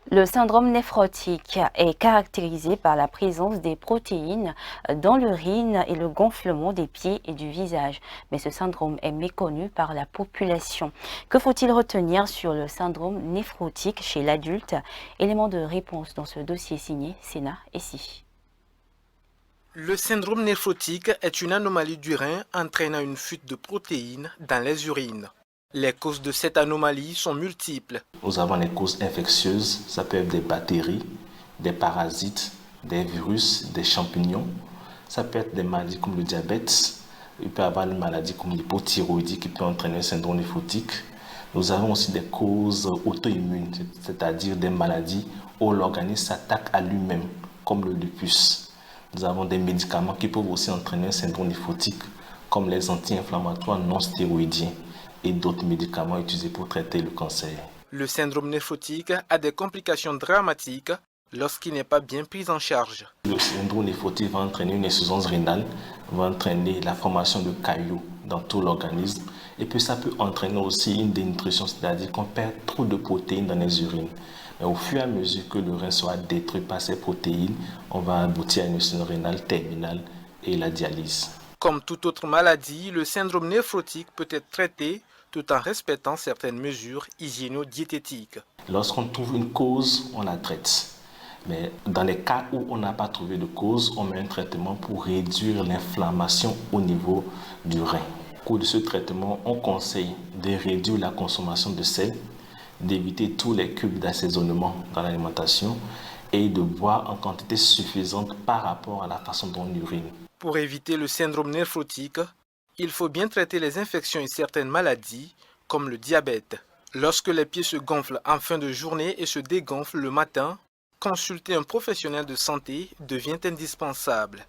Le syndrome néphrotique est caractérisé par la présence des protéines dans l'urine et le gonflement des pieds et du visage. Mais ce syndrome est méconnu par la population. Que faut-il retenir sur le syndrome néphrotique chez l'adulte? Élément de réponse dans ce dossier signé Sénat et Si. Le syndrome néphrotique est une anomalie du rein entraînant une fuite de protéines dans les urines. Les causes de cette anomalie sont multiples. Nous avons les causes infectieuses, ça peut être des bactéries, des parasites, des virus, des champignons. Ça peut être des maladies comme le diabète. Il peut y avoir une maladie comme l'hypothyroïdie qui peut entraîner un syndrome néphrotique. Nous avons aussi des causes auto-immunes, c'est-à-dire des maladies où l'organisme s'attaque à lui-même, comme le lupus. Nous avons des médicaments qui peuvent aussi entraîner un syndrome néphrotique, comme les anti-inflammatoires non stéroïdiens et d'autres médicaments utilisés pour traiter le cancer. Le syndrome néphrotique a des complications dramatiques lorsqu'il n'est pas bien pris en charge. Le syndrome néphrotique va entraîner une insuffisance rénale, va entraîner la formation de caillots dans tout l'organisme et puis ça peut entraîner aussi une dénutrition, c'est-à-dire qu'on perd trop de protéines dans les urines. Mais au fur et à mesure que le rein sera détruit par ces protéines, on va aboutir à une insuffisance rénale terminale et la dialyse. Comme toute autre maladie, le syndrome néphrotique peut être traité tout en respectant certaines mesures hygiéno-diététiques. Lorsqu'on trouve une cause, on la traite. Mais dans les cas où on n'a pas trouvé de cause, on met un traitement pour réduire l'inflammation au niveau du rein. Au cours de ce traitement, on conseille de réduire la consommation de sel, d'éviter tous les cubes d'assaisonnement dans l'alimentation et de boire en quantité suffisante par rapport à la façon dont on urine. Pour éviter le syndrome néphrotique, il faut bien traiter les infections et certaines maladies, comme le diabète. Lorsque les pieds se gonflent en fin de journée et se dégonflent le matin, consulter un professionnel de santé devient indispensable.